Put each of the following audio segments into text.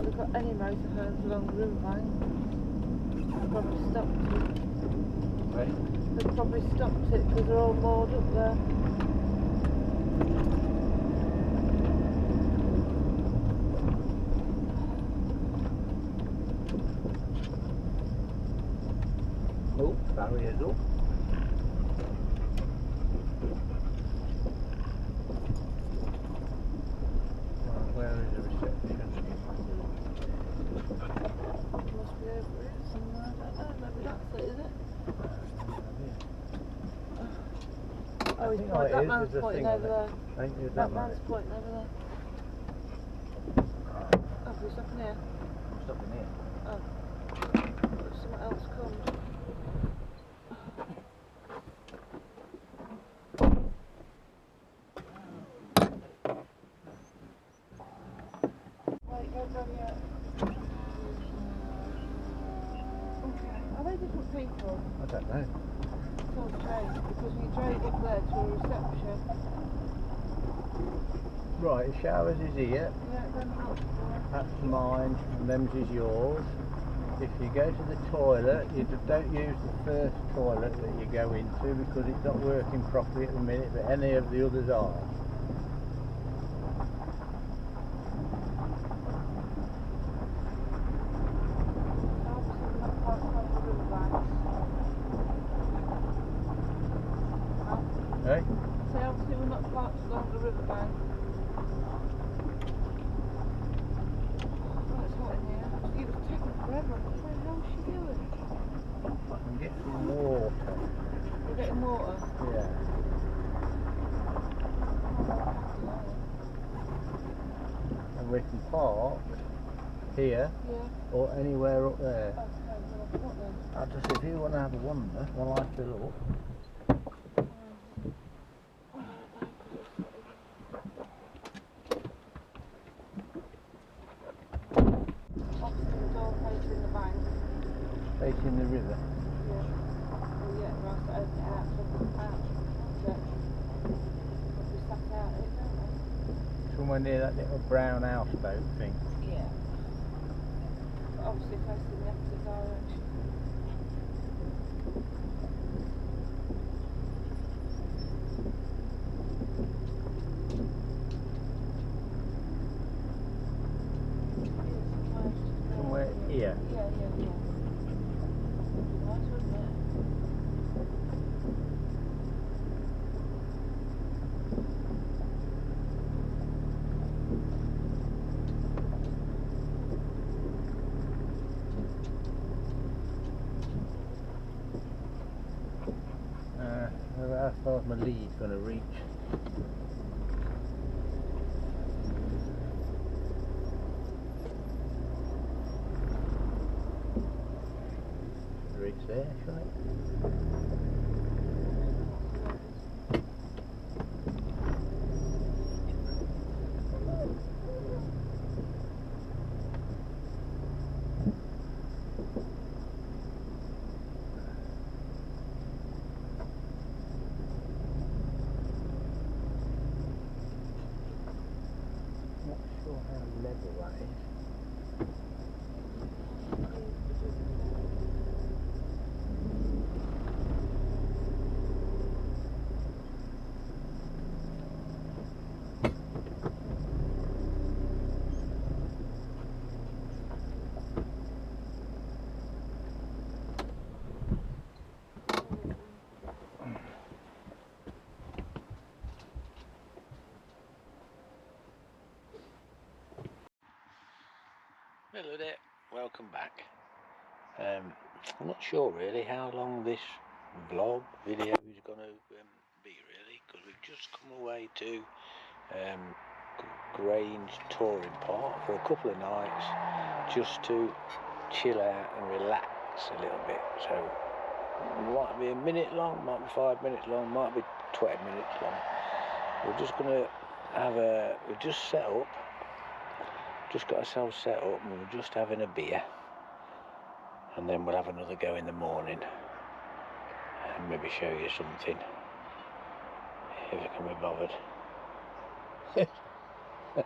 they've got any motorhomes along the riverbank. They've probably stopped it. Right? They've probably stopped it because they're all moored up there. Oh, barriers up. Right, where is the reception? Must be over here somewhere, I don't know, maybe that's it, is it? Oh, he's pointing, that man's pointing over there. That man's pointing over there. Oh, we're stopping here? I'm stopping here. Oh. There's someone else comes. Wait, don't go yet. Okay. Are they different people? I don't know. It's all strange because we drove up there to a reception. Right, the showers is here. Yeah, then That's mine, and them's is yours. If you go to the toilet, you don't use the first toilet that you go into because it's not working properly at the minute, but any of the others are. Hey? So obviously we're not parked along the riverbank. Oh, it's hot in here. It was taking forever. What the hell is she doing? I'm getting water. We're getting water. Yeah. And we can park here or anywhere up there. Okay, well I've got them. I just, if you want to have a wander while I fill up. Obviously the door facing the bank. Facing the river. Yeah. Well yeah, we'll have to open it out so we can out. That's it. Because we sat out it, don't we? Somewhere near that little brown houseboat thing. Yeah. But obviously facing the opposite direction. Somewhere here. Yeah. Nice, wouldn't it? How far is my lead going to reach? Reach there, shall it? Not sure how level that is. Hello there, welcome back. I'm not sure really how long this vlog video is going to be really, because we've just come away to Grange touring park for a couple of nights just to chill out and relax a little bit. So it might be a minute long, might be 5 minutes long, might be 20 minutes long. We're just going to have we've just set up. Just got ourselves set up and we're just having a beer, and then we'll have another go in the morning and maybe show you something if I can be bothered.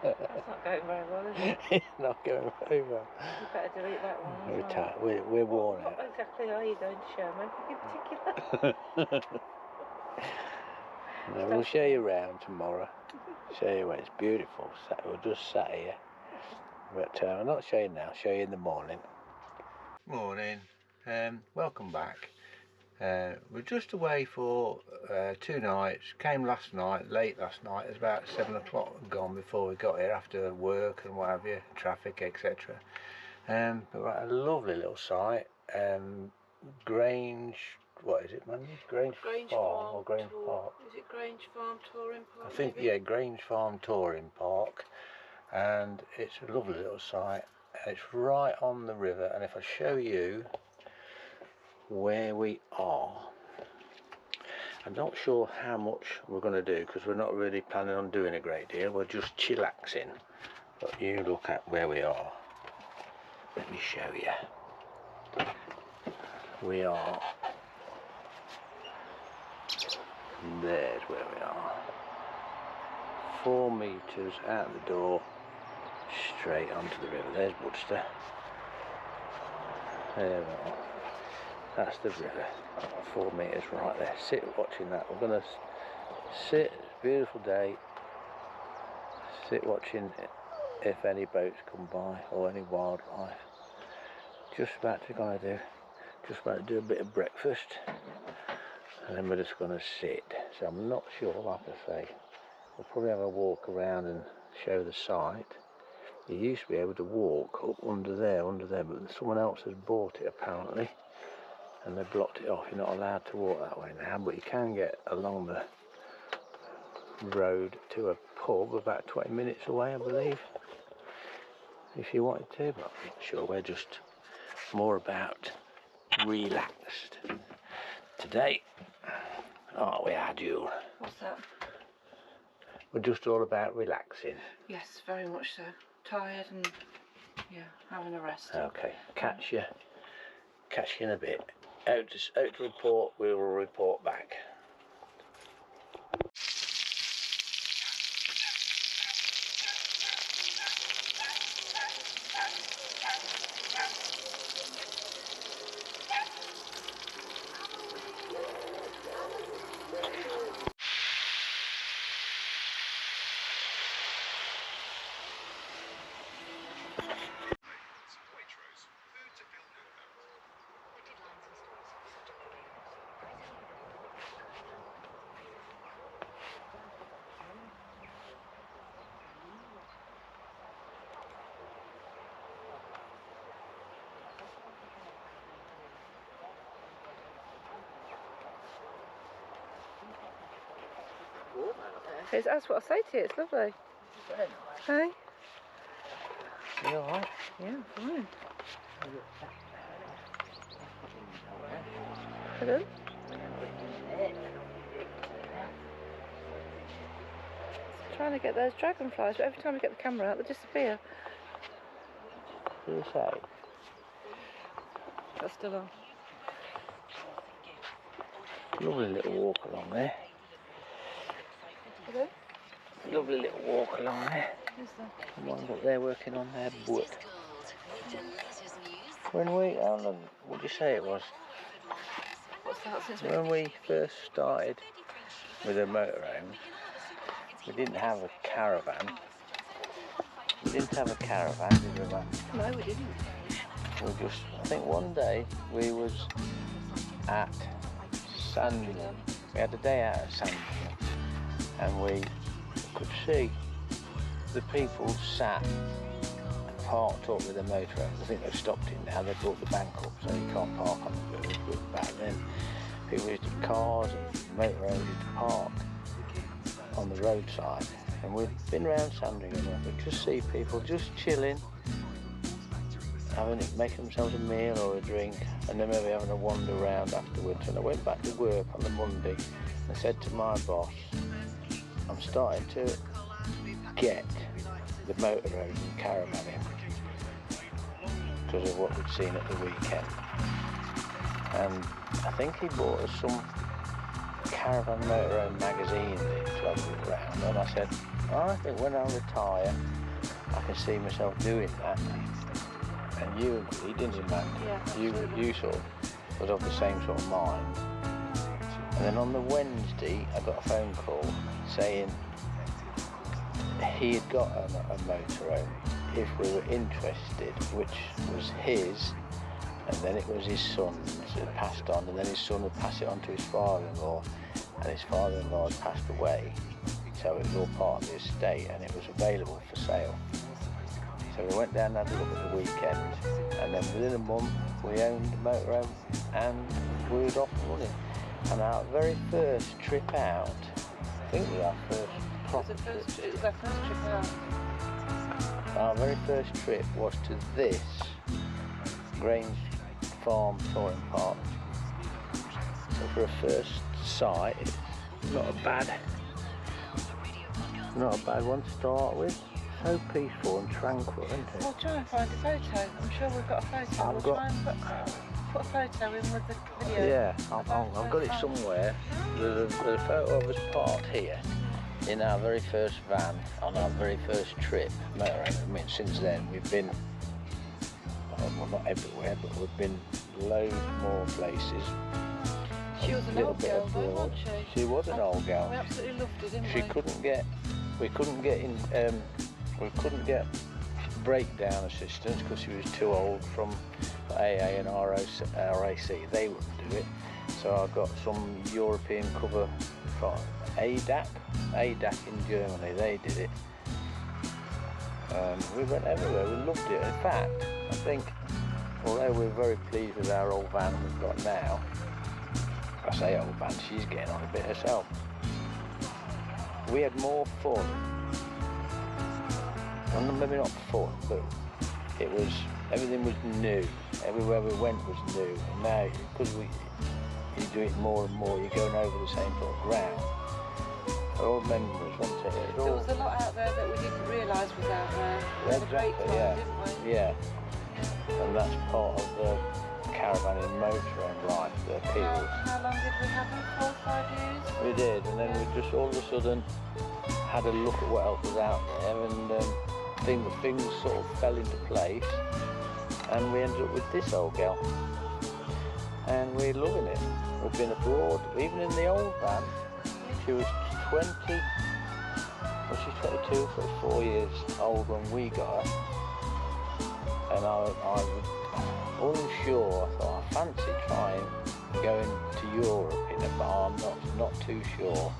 That's not going very well, is it? It's not going very well. You better delete that one as We're well. tired. We're worn What out. exactly are you going to show me in particular? No, we'll show you around tomorrow. Show you where it's beautiful. We're just sat here. But I'm not showing you now, I'll show you in the morning. Morning. Welcome back. We're just away for 2 nights. Came last night, late last night. It was about 7 o'clock gone before we got here after work and what have you, traffic, etc. But we're at a lovely little site. Grange, what is it, man? Grange Farm or Grange Park? Is it Grange Farm Touring Park? I think, maybe? yeah, Grange Farm Touring Park. And it's a lovely little site. It's right on the river, and if I show you where we are, I'm not sure how much we're going to do because we're not really planning on doing a great deal. We're just chillaxing. But you look at where we are. Let me show you. We are, there's where we are. 4 metres out the door, straight onto the river. There's Woodster. There we are. That's the river. 4 metres right there. Sit watching that. We're going to sit. It's a beautiful day. Sit watching if any boats come by or any wildlife. Just about to do a bit of breakfast, and then we're just going to sit. So I'm not sure, like I say, we'll probably have a walk around and show the site. You used to be able to walk up under there, but someone else has bought it apparently, and they blocked it off. You're not allowed to walk that way now, but you can get along the road to a pub about 20 minutes away, I believe, if you wanted to, but I'm not sure. We're just more about relaxed today. Oh, we are, Jewel. What's that? We're just all about relaxing. Yes, very much so. Tired and, yeah, having a rest. Okay, catch you in a bit. Out to report, we will report back. That's what I say to you, it's lovely. Hey? You alright? Yeah, fine. Pardon? Trying to get those dragonflies, but every time we get the camera out, they disappear. What do you say? That's still on. Lovely little walk along there. Pardon? Lovely little walk along there. Who's that? The ones up there working on their boat. How long would you say it was? What's that since we... When we first started with a motorhome, we didn't have a caravan. Did we, man? No, we didn't. I think one day we was at Sandringham. We had a day out at Sandringham, and we could see the people sat parked up with their motorhomes. I think they've stopped it now. They brought the bank up so you can't park on the road. But back then, people used to, cars and motorhomes used to park on the roadside. And we've been around Sandringham and we just see people just chilling, making themselves a meal or a drink, and then maybe having a wander around afterwards. And I went back to work on the Monday and said to my boss, I'm starting to get the motorhome and caravan in because of what we'd seen at the weekend. And I think he bought us some caravan motorhome magazine to have a look around, and I said, I think when I retire, I can see myself doing that. And you agree, didn't you, man? Yeah, You sort of was of the same sort of mind. And then on the Wednesday, I got a phone call saying he had got a motorhome if we were interested, which was his, and then it was his son's that passed on, and then his son would pass it on to his father-in-law, and his father-in-law had passed away, so it was all part of the estate, and it was available for sale. So we went down and had a look at the weekend, and then within a month we owned a motorhome and we were off and running. And our very first trip out, I think it was our first property. It was our first trip out. Our very first trip was to this Grange Farm touring park. So for a first sight, it's not a bad one to start with. So peaceful and tranquil, isn't it? We'll try and find a photo. I'm sure we've got a photo. We'll try and put a photo in with the video. Yeah, I've got it somewhere. There's a photo of us parked here in our very first van on our very first trip. I mean, since then we've been, well, not everywhere, but we've been loads more places. She was an old girl though, wasn't she? She was an old girl. We absolutely loved her, didn't we? We couldn't get breakdown assistance because she was too old from AA and RAC. They wouldn't do it. So I got some European cover from ADAC in Germany. They did it. We went everywhere. We loved it. In fact, I think, although we're very pleased with our old van we've got now, I say old van, she's getting on a bit herself. We had more fun. Well, maybe not fun, but everything was new. Everywhere we went was new. And now, because you do it more and more, you're going over the same sort of ground. They're all memories, wasn't it? There was a lot out there that we didn't realise was out there. We had a great time, didn't we? Yeah. And that's part of the caravanning motorhome life, the appeals. How long did we have them? 4 or 5 years? We did, and then we just all of a sudden had a look at what else was out there, and things sort of fell into place, and we ended up with this old girl, and we're loving it. We've been abroad, even in the old van. She was 22, 24 years old when we got her, and I was unsure. I thought I fancy trying going to Europe in it, but I'm not too sure.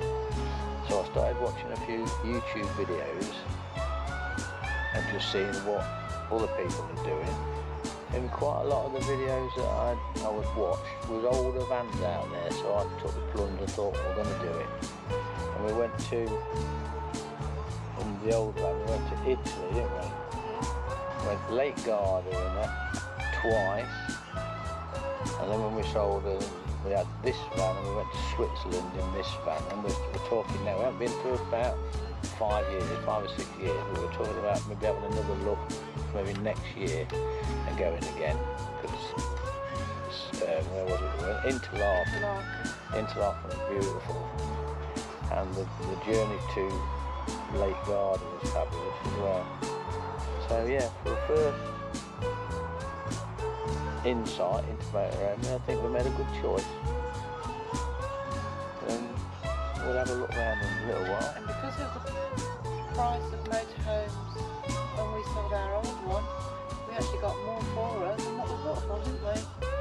So I started watching a few YouTube videos and just seeing what other people are doing. And quite a lot of the videos that I would watch was older vans out there, so I took the plunge and thought we're going to do it. And we went to, in the old van, we went to Italy, didn't we? We went to Lake Garda in it twice, and then when we sold her, we had this van and we went to Switzerland in this van, and we're talking now, we haven't been for about 5 or 6 years, we were talking about maybe having another look maybe next year and going again, because where was it? We went Interlaken was beautiful, and the journey to Lake Garda was fabulous as well. So yeah, for the first insight into motorhome, I think we made a good choice. We'll have a look around in a little while. And because of the price of motorhomes when we sold our old one, we actually got more for us than what we bought for, didn't we?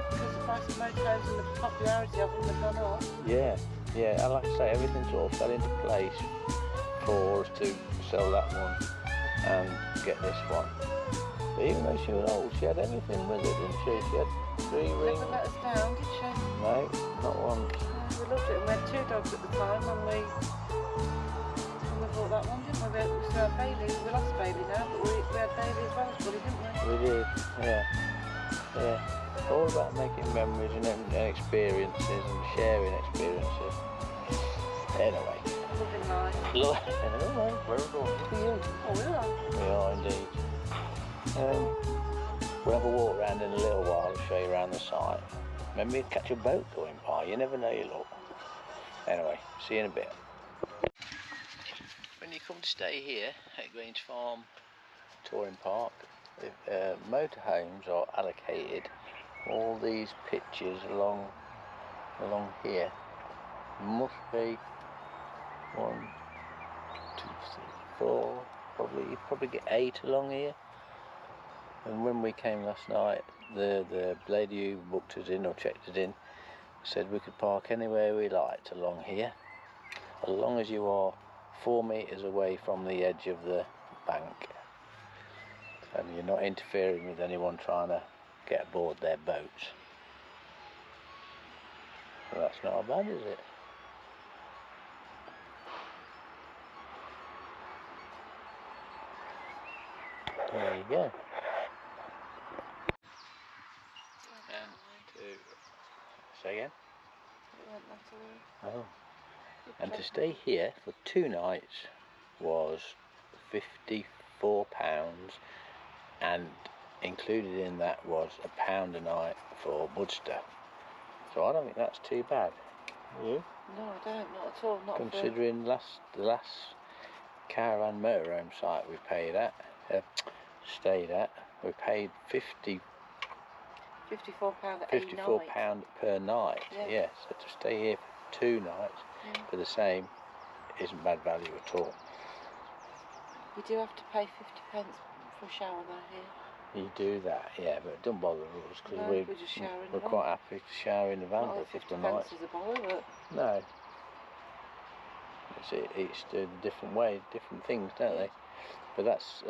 Because the price of motorhomes and the popularity of them had gone up. Yeah, I like to say everything sort of fell into place for us to sell that one and get this one. But even though she was old, she had everything with her, didn't she? She had 3 rings. Never let us down, did she? No, not once. We loved it. We had 2 dogs at the time when we bought that one, didn't we? We still had Bailey. We lost Bailey now, but we had Bailey as well as Bully, didn't we? We did, yeah. All about making memories and experiences and sharing experiences. Anyway. Loving life. Anyway, very good. Look at you. Oh, we are. We are indeed. We'll have a walk around in a little while and show you around the site. Maybe catch a boat going by, you never know, you look. Anyway, see you in a bit. When when you come to stay here at Grange Farm Touring Park, motorhomes are allocated all these pitches along here. Must be 1, 2, 3, 4. Probably get 8 along here. And when we came last night, the lady who booked us in or checked us in said we could park anywhere we liked along here, as long as you are 4 meters away from the edge of the bank and you're not interfering with anyone trying to get aboard their boats. Well, that's not bad, is it? There you go. And say again? Oh. And to stay here for 2 nights was £54, and included in that was £1 a night for Budster. So I don't think that's too bad. You? No, I don't, not at all. Not considering the last caravan motorhome site we stayed at, we paid £54 per night. Yeah. So to stay here for 2 nights for the same isn't bad value at all. You do have to pay 50 pence for a shower though here. You do that, yeah, but it doesn't bother us because we're quite happy to shower in the van for a couple of nights. 50 pence is a bother, but... No. It's the different way, different things, don't they? But that's,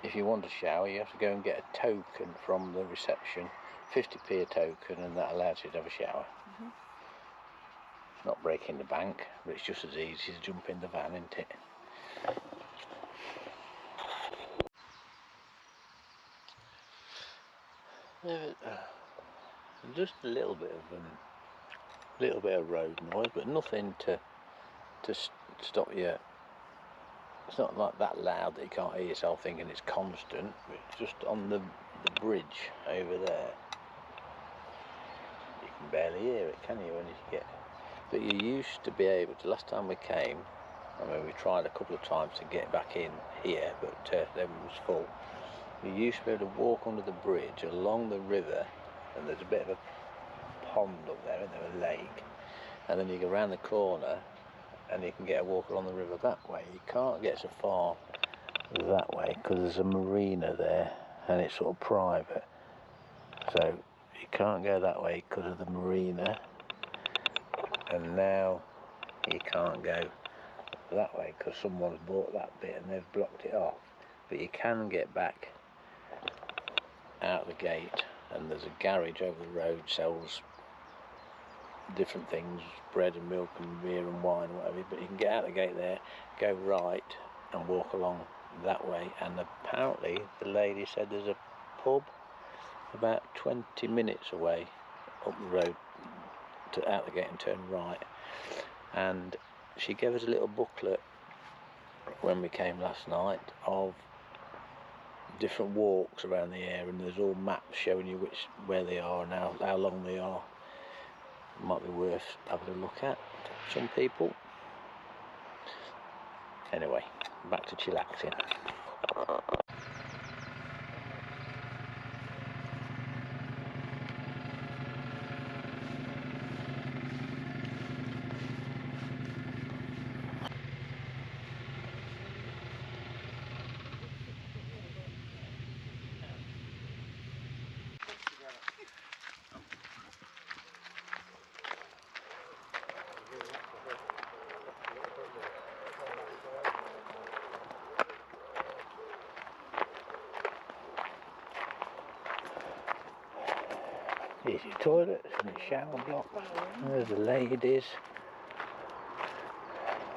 if you want a shower, you have to go and get a token from the reception, 50p a token, and that allows you to have a shower. It's not breaking the bank, but it's just as easy as jump in the van, isn't it? Just a little bit of road noise, but nothing to stop you. It's not like that loud that you can't hear yourself thinking it's constant. It's just on the bridge over there. You can barely hear it, can you, when you get... But you used to be able to, last time we came, I mean we tried a couple of times to get back in here, but then it was full. You used to be able to walk under the bridge along the river, and there's a bit of a pond up there, and there's a lake, and then you go around the corner and you can get a walk along the river that way. You can't get so far that way because there's a marina there and it's sort of private, so you can't go that way because of the marina, and now you can't go that way because someone's bought that bit and they've blocked it off. But you can get back out the gate, and there's a garage over the road, sells different things, bread and milk and beer and wine and whatever, but you can get out the gate there, go right and walk along that way, and apparently the lady said there's a pub about 20 minutes away up the road to out the gate and turn right. And she gave us a little booklet when we came last night of different walks around the area, and there's all maps showing you where they are and how long they are. Might be worth having a look at some people. Anyway, back to chillaxing. Here's your toilets and your shower block. There's the ladies.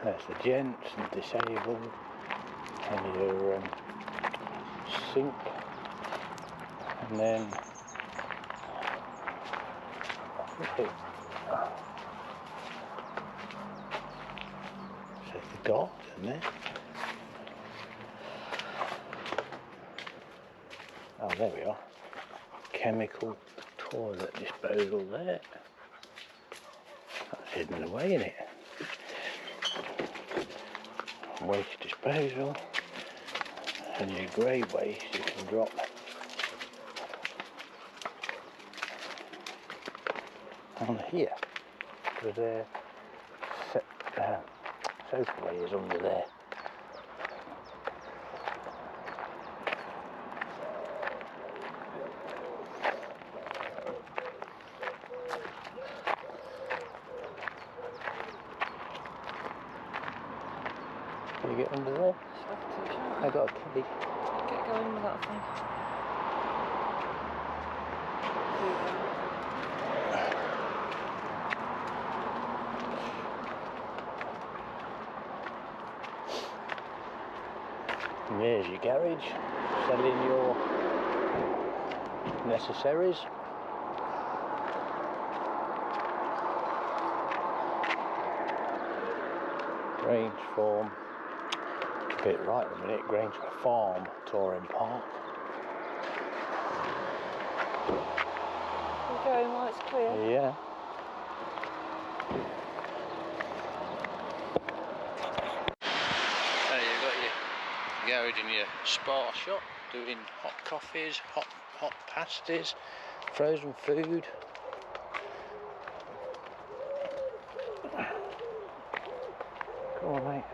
There's the gents and disabled. And your sink. And then so the garden there. Oh, there we are. Chemical toilet disposal there. That's hidden away in it. waste disposal, and your grey waste you can drop on here, because their soakaway is under there. Can you get under there? I got a key. Get going with that thing. And there's your garage, selling your necessaries. Grange Farm, a bit right at the minute, Grange Farm Touring Park. We're going while it's clear. Yeah. So you've got your garage and your spa shop, doing hot coffees, hot pasties, frozen food. Come on, mate.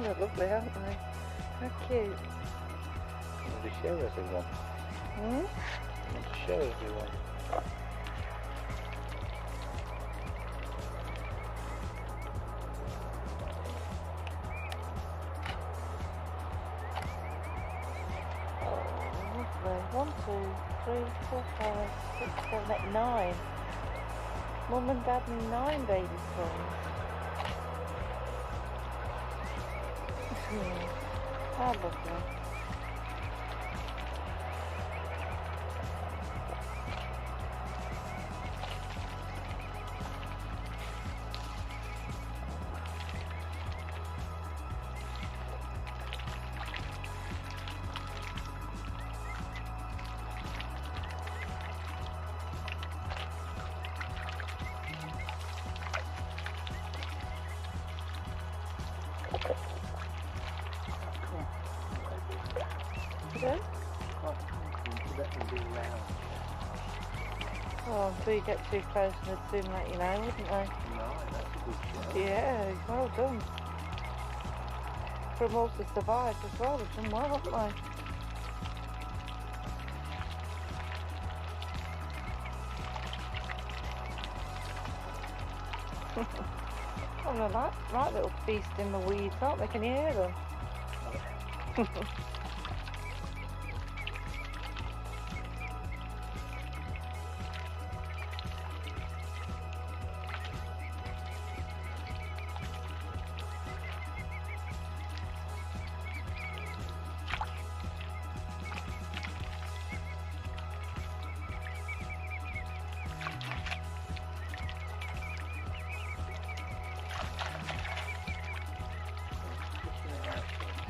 They're lovely, aren't they? How cute. I want to show everyone. Hmm? I want to show everyone. Lovely. 1, 2, 3, 4, 5, 6, 7, 8, 9. Mum and Dad and 9 baby swans. How lovely. Yeah? Oh, until you get too close and they'd soon let you know, wouldn't they? No, that's a good show. Yeah, well done. For them all to survive as well, they've done well, haven't they? Oh, they're right little feast in the weeds, aren't they? Can you hear them?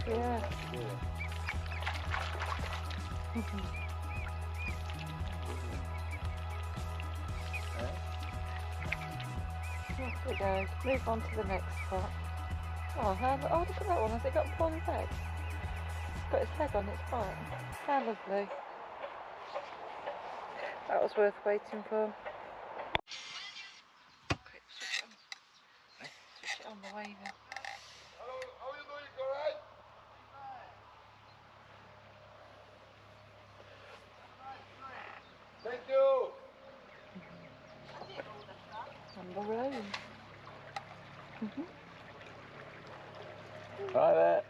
Yeah. Off we go. Move on to the next spot. Oh, look at that one. Has it got upon its head? It's got its leg on its back. How lovely. That was worth waiting for. Quick, switch it on. Switch it on the waving. Hello, how are you doing? You alright? Thank you. On the road. Right there.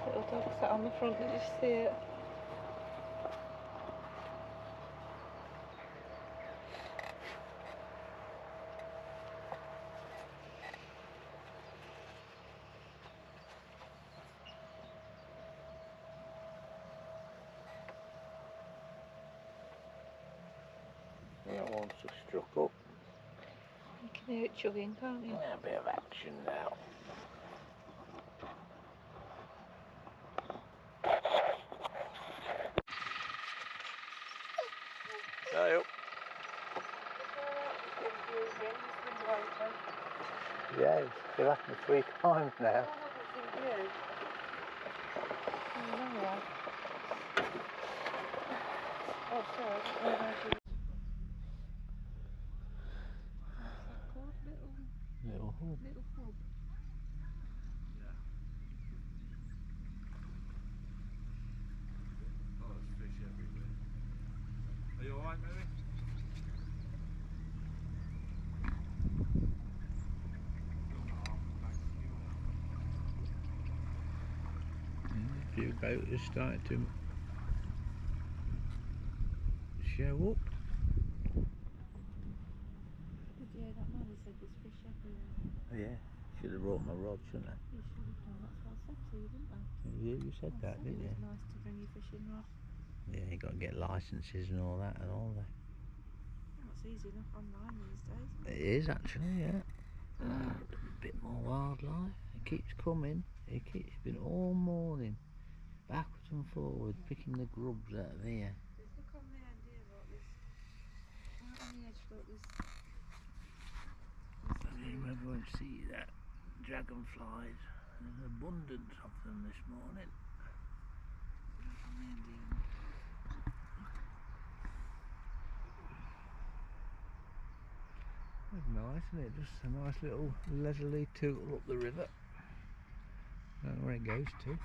Little dog sat on the front, did you see it? That one's just struck up. You can hear it chugging, can't you? Yeah, a bit of action now. Hey up. Yeah, they've asked me 3 times now. Oh, sorry, I didn't realise you. What's that called? Little hub. Little hub. Oh, there's fish everywhere. Are you alright, Mary? A few boaters starting to show up. Did you hear that man? He said there's fish everywhere. Yeah, should have brought my rod, shouldn't I? You should have done. That's what I said to you, didn't I? You said I that, said didn't it you? was nice to bring your fishing rod. Yeah, you got to get licences and all that and all that. Well, it's easy enough online these days. It is actually, yeah. A bit more wildlife. It keeps coming. It keeps been all morning, backwards and forwards, picking the grubs out of here. Look on the end here, look. Right on the edge, look. I don't even won't see that. dragonflies. There's an abundance of them this morning. That's nice, isn't it? Just a nice little leisurely tootle up the river. I don't know where it goes to.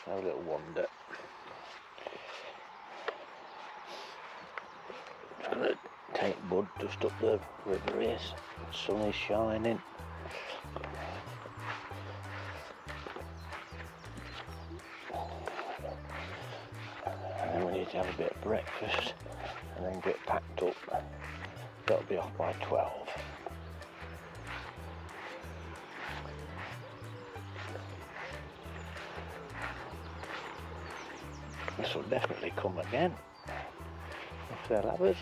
Have a little wander. Just gonna take Bud just up the river here. The sun is shining. And then we need to have a bit of breakfast and then get packed up. Got to be off by 12. This will definitely come again. If they'll have us.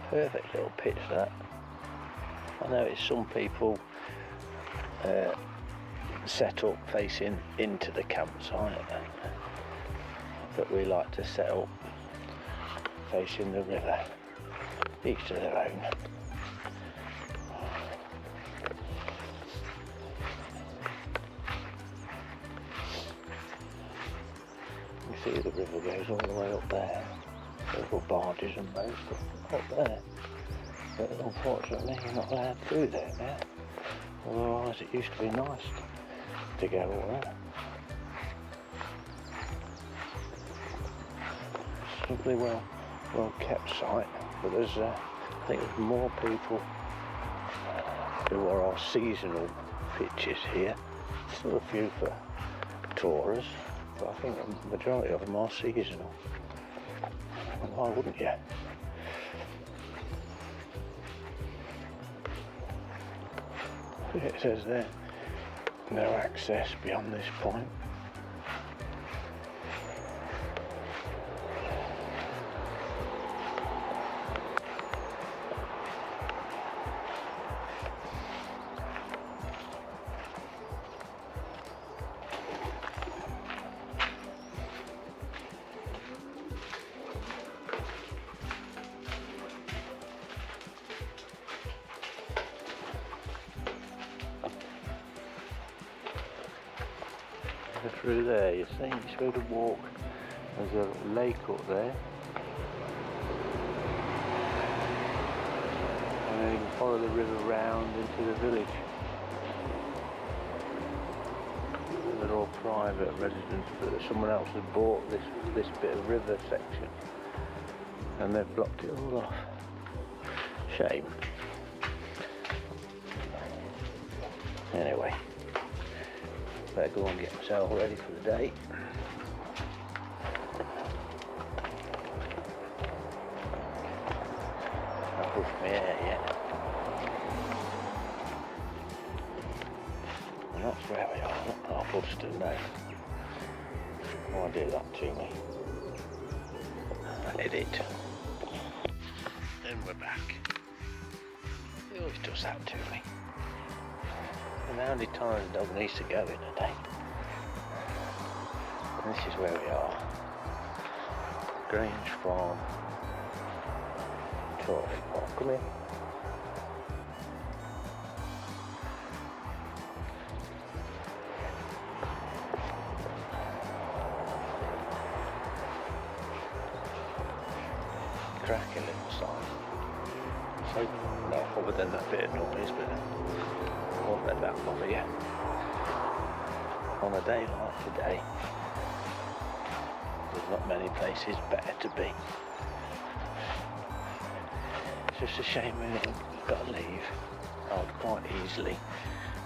Perfect little pitch that. I noticed some people set up facing into the campsite, but we like to set up facing the river. Each to their own. You see the river goes all the way up there. Little barges and boats up there. But unfortunately you're not allowed through there now. Otherwise it used to be nice to go all there. It's a lovely, well kept site. But there's I think there's more people who are our seasonal pitches here. Still a few for tourists. But I think the majority of them are seasonal. And why wouldn't you? It says there, no access beyond this point. Through there, you see, you should go to walk. There's a lake up there, and then you can follow the river round into the village. They're all private residents, but someone else has bought this bit of river section, and they've blocked it all off. Shame. Anyway. Better go and get myself ready for the day. I've brushed my hair yet. And that's where we are. Not half Ulster now. Why do that to me? Edit. Then we're back. He always does that to me. And how many times the dog needs to go in a day? And this is where we are. Grange Farm. Come here. Cracking little sign. So, no, other than that bit of noise, but I won't let that bother you. On a day like today, there's not many places better to be. It's just a shame when you've got to leave. I would quite easily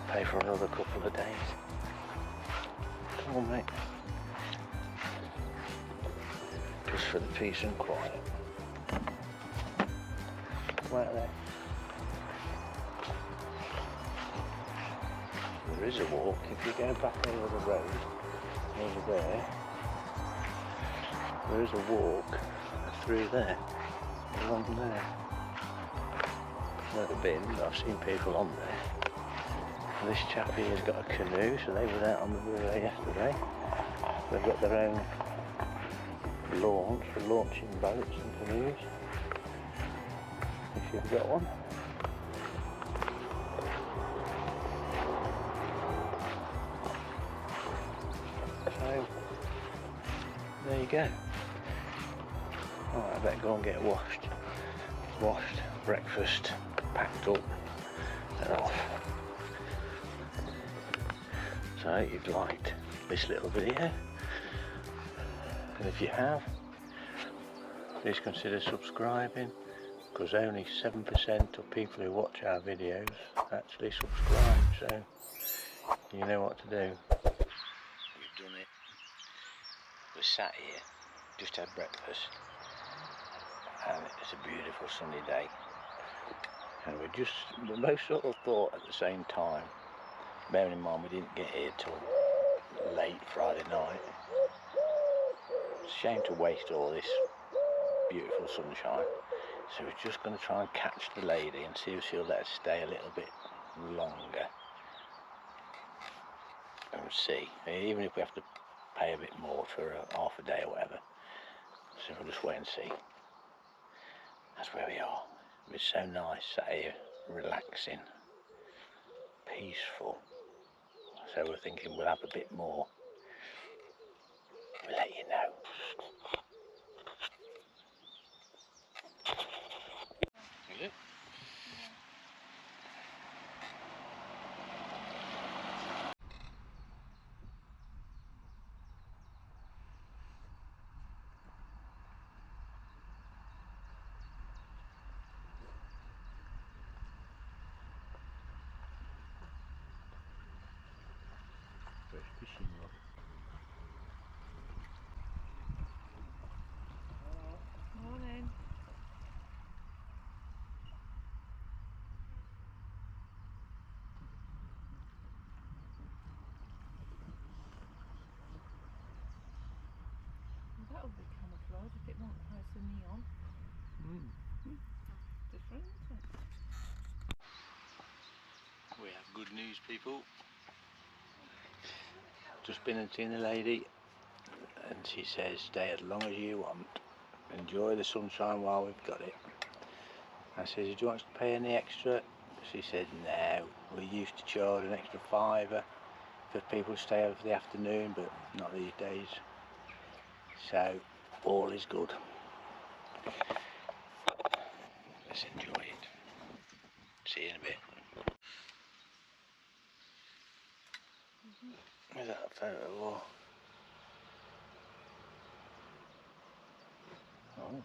pay for another couple of days. Come on, mate. Just for the peace and quiet. Come out there. There is a walk if you go back over the road, over there. There is a walk through there, along there. I've never been, but I've seen people on there. And this chap here has got a canoe, so they were out on the river yesterday. They've got their own launch for launching boats and canoes. If you've got one. So, there you go. Alright, I better go and get washed, breakfast, packed up and off. So I hope you've liked this little video, and if you have, please consider subscribing, because only 7% of people who watch our videos actually subscribe, so you know what to do. We've done it. We're sat here, just had breakfast, and it's a beautiful sunny day, and we both sort of thought at the same time, bearing in mind we didn't get here till late Friday night. It's a shame to waste all this beautiful sunshine, so we're just going to try and catch the lady and see if she'll let us stay a little bit longer, and see, even if we have to pay a bit more for half a day or whatever. So we'll just wait and see. That's where we are. It's so nice sat here relaxing, peaceful. So we're thinking we'll have a bit more. We'll let you know. Is it? Fresh fishing rod. Morning. That would be camouflage if it weren't quite so neon. Different, isn't it? We have good news, people. Just been and seen the lady, and she says stay as long as you want. Enjoy the sunshine while we've got it. I says, do you want us to pay any extra? She said, no, we used to charge an extra £5 for people to stay over for the afternoon, but not these days. So all is good. Let's enjoy it. See you in a bit. Is that a photo or? Oh.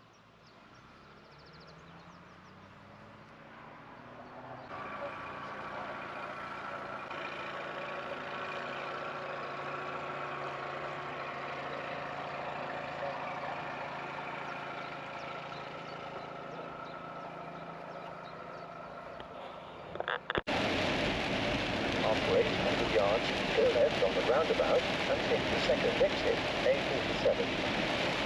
Halfway, yards, clear left on the roundabout and take the second exit, A47.